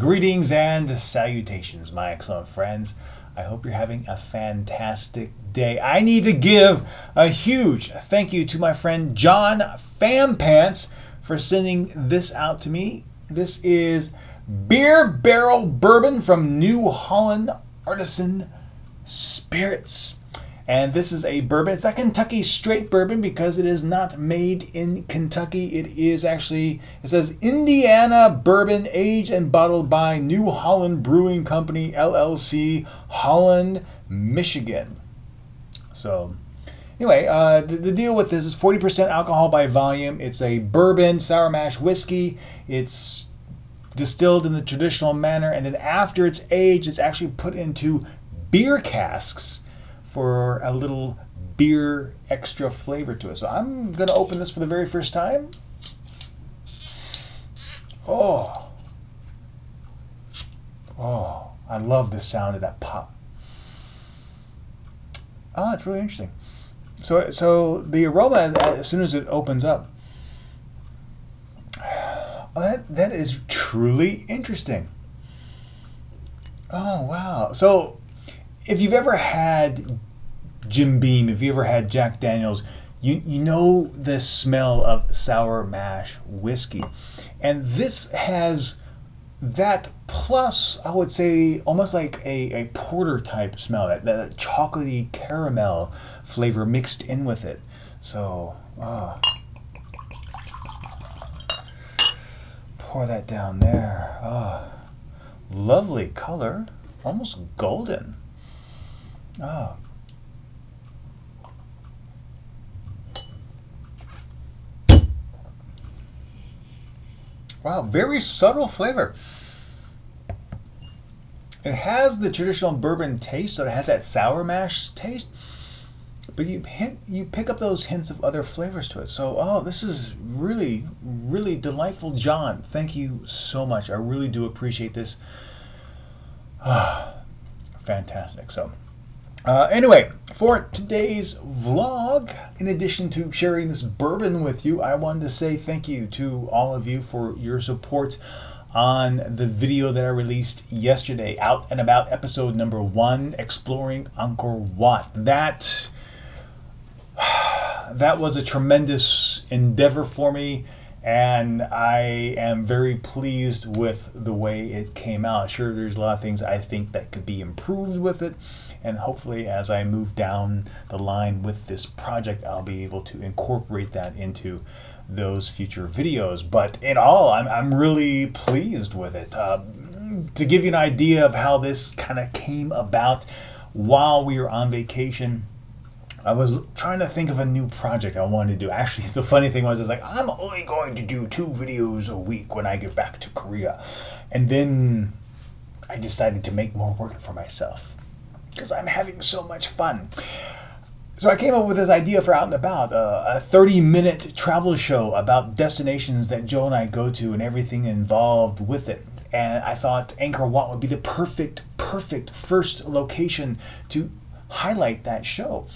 Greetings and salutations, my excellent friends. I hope you're having a fantastic day. I need to give a huge thank you to my friend John Fampants for sending this out to me. This is Beer Barrel Bourbon from New Holland Artisan Spirits. And this is a bourbon. It's a Kentucky straight bourbon because it is not made in Kentucky. It is actually, it says Indiana bourbon, aged and bottled by New Holland Brewing Company, LLC, Holland, Michigan. So anyway, the deal with this is 40% alcohol by volume. It's a bourbon, sour mash whiskey. It's distilled in the traditional manner. And then after it's aged, it's actually put into beer casks for a little beer extra flavor to it. So I'm going to open this for the very first time. Oh, I love the sound of that pop. Oh, it's really interesting. So the aroma, as soon as it opens up, that is truly interesting. Oh, wow. So if you've ever had Jim Beam, if you ever had Jack Daniels, you know the smell of sour mash whiskey. And this has that plus, I would say, almost like a porter type smell, that chocolatey caramel flavor mixed in with it. So, pour that down there. Lovely color, almost golden. Oh. Wow, very subtle flavor. It has the traditional bourbon taste, so it has that sour mash taste, but you pick up those hints of other flavors to it. So, this is really, really delightful. John, thank you so much. I really do appreciate this. Fantastic. So, anyway, for today's vlog, in addition to sharing this bourbon with you, I wanted to say thank you to all of you for your support on the video that I released yesterday, Out and About episode number 1, Exploring Angkor Wat. That was a tremendous endeavor for me, and I am very pleased with the way it came out. Sure, there's a lot of things I think that could be improved with it, and hopefully as I move down the line with this project, I'll be able to incorporate that into those future videos. But in all, I'm really pleased with it. To give you an idea of how this kind of came about, while we were on vacation, I was trying to think of a new project I wanted to do. Actually, the funny thing was, like, I'm only going to do 2 videos a week when I get back to Korea. And then I decided to make more work for myself because I'm having so much fun. So I came up with this idea for Out and About, a 30-minute travel show about destinations that Joe and I go to and everything involved with it. And I thought Angkor Wat would be the perfect first location to highlight that show.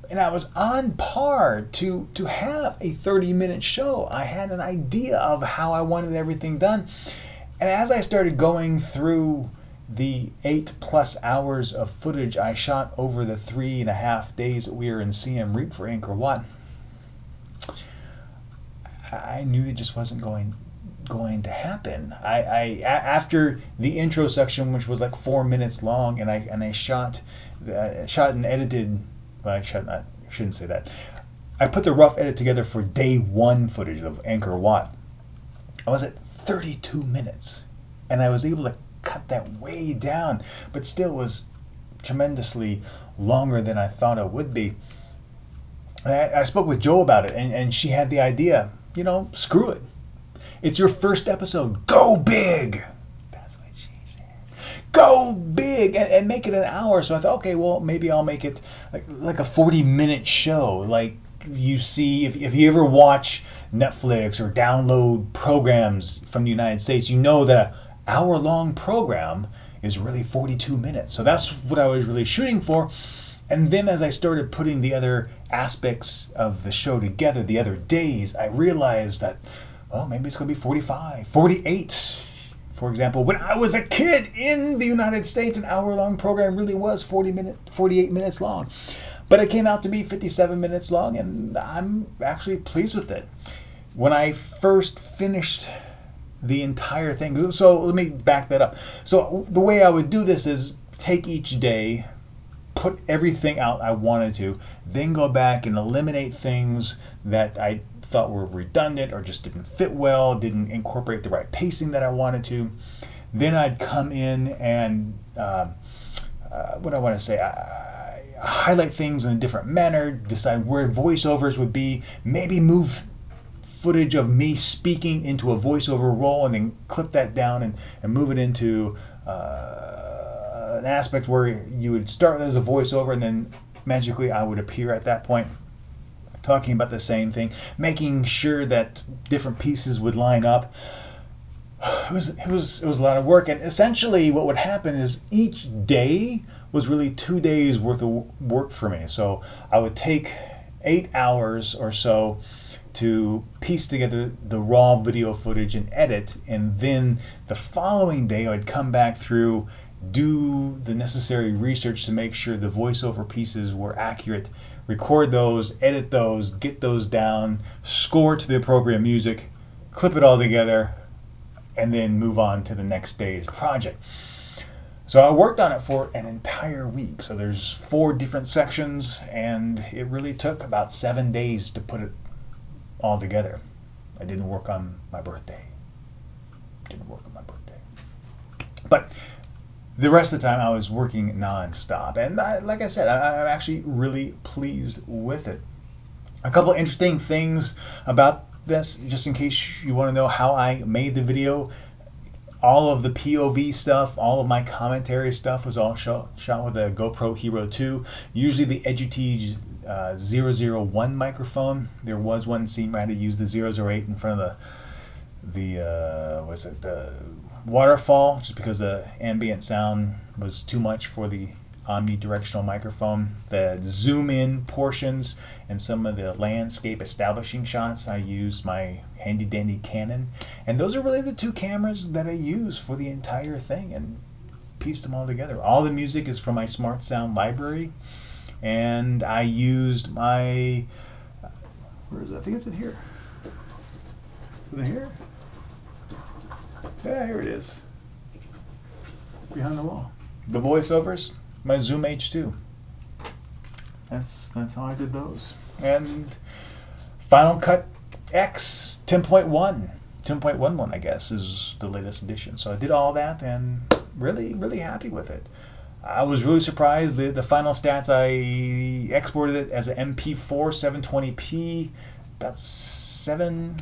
And I was on par to have a 30-minute show. I had an idea of how I wanted everything done. And as I started going through the 8+ hours of footage I shot over the 3.5 days that we were in Siem Reap for Angkor Wat, I knew it just wasn't going to happen. I after the intro section, which was like 4 minutes long, and I shot and edited. Well, I shouldn't say that. I put the rough edit together for day 1 footage of Angkor Wat. I was at 32 minutes, and I was able to cut that way down, but still was tremendously longer than I thought it would be. And I spoke with Jo about it, and she had the idea, screw it. It's your first episode. Go big. That's what she said. Go big and make it an hour. So I thought, okay, well, maybe I'll make it like a 40-minute show. Like you see, if you ever watch Netflix or download programs from the United States, you know that hour-long program is really 42 minutes. So that's what I was really shooting for. And then as I started putting the other aspects of the show together the other days, I realized that, oh, maybe it's going to be 45, 48. For example, when I was a kid in the United States, an hour-long program really was 48 minutes long. But it came out to be 57 minutes long, and I'm actually pleased with it. When I first finished the entire thing, so let me back that up. So the way I would do this is take each day, put everything out I wanted to, then go back and eliminate things that I thought were redundant or just didn't fit well, didn't incorporate the right pacing that I wanted to. Then I'd come in and what I want to say, highlight things in a different manner, decide where voiceovers would be, maybe move footage of me speaking into a voiceover role and then clip that down and move it into an aspect where you would start as a voiceover and then magically I would appear at that point talking about the same thing, making sure that different pieces would line up. It was a lot of work, and essentially what would happen is each day was really 2 days worth of work for me. So I would take 8 hours or so to piece together the raw video footage and edit, and then the following day I'd come back through, do the necessary research to make sure the voiceover pieces were accurate, record those, edit those, get those down, score to the appropriate music, clip it all together, and then move on to the next day's project. So I worked on it for an entire week. So there's 4 different sections, and it really took about 7 days to put it all together. I didn't work on my birthday. But the rest of the time I was working non-stop. And like I said, I'm actually really pleased with it. A couple of interesting things about this, just in case you want to know how I made the video. All of the POV stuff, all of my commentary stuff was all shot with a GoPro Hero 2. Usually the Edutige 001 microphone. There was one scene where I had to use the 008 in front of the waterfall, just because the ambient sound was too much for the omnidirectional microphone. The zoom in portions and some of the landscape establishing shots, I used my handy dandy Canon, and those are really the 2 cameras that I use for the entire thing, and pieced them all together. All the music is from my Smart Sound library, and I used my, where is it? I think it's in here. Is it in here? Yeah, here it is. Behind the wall. The voiceovers, my Zoom H2. That's how I did those. And Final Cut X 10.1. 10.11, I guess, is the latest edition. So I did all that and really, really happy with it. I was really surprised. The final stats, I exported it as an MP4 720p, about 7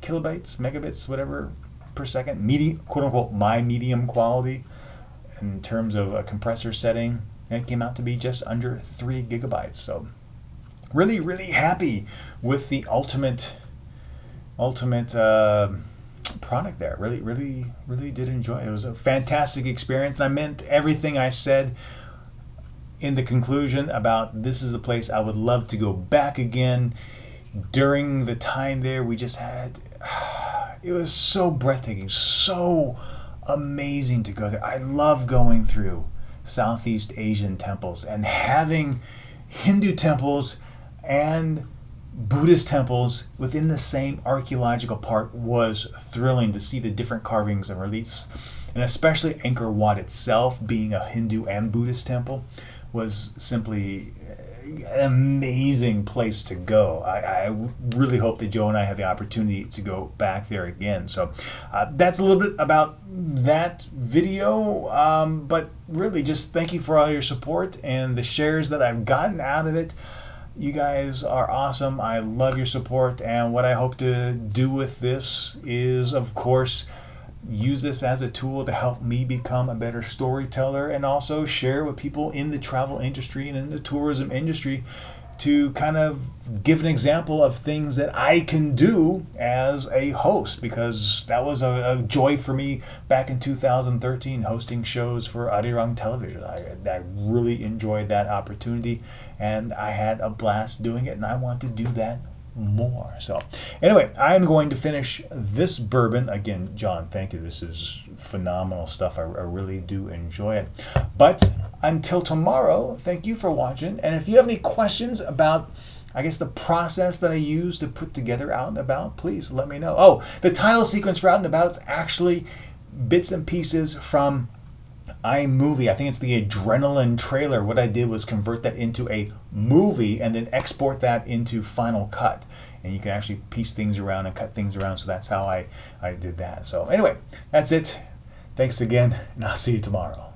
kilobytes, megabits, whatever, per second. Medium, quote unquote, my medium quality in terms of a compressor setting. And it came out to be just under 3 gigabytes. So really, really happy with the ultimate product there. Really did enjoy it. It was a fantastic experience, and I meant everything I said in the conclusion about this is a place I would love to go back again. During the time there, we just had, it was so breathtaking, so amazing to go there. I love going through Southeast Asian temples, and having Hindu temples and Buddhist temples within the same archaeological park was thrilling to see the different carvings and reliefs. And especially Angkor Wat itself, being a Hindu and Buddhist temple, was simply an amazing place to go. I really hope that Joe and I have the opportunity to go back there again. So that's a little bit about that video, but really just thank you for all your support and the shares that I've gotten out of it. You guys are awesome. I love your support, and what I hope to do with this is, of course, use this as a tool to help me become a better storyteller, and also share with people in the travel industry and in the tourism industry to kind of give an example of things that I can do as a host, because that was a joy for me back in 2013, hosting shows for Arirang Television. I really enjoyed that opportunity, and I had a blast doing it, and I want to do that more. So anyway, I'm going to finish this bourbon. Again, John, thank you. This is phenomenal stuff. I really do enjoy it. But until tomorrow, thank you for watching. And if you have any questions about, I guess, the process that I use to put together Out and About, please let me know. Oh, the title sequence for Out and About is actually bits and pieces from iMovie. I think it's the Adrenaline trailer. What I did was convert that into a movie and then export that into Final Cut. And you can actually piece things around and cut things around. So that's how I did that. So anyway, that's it. Thanks again, and I'll see you tomorrow.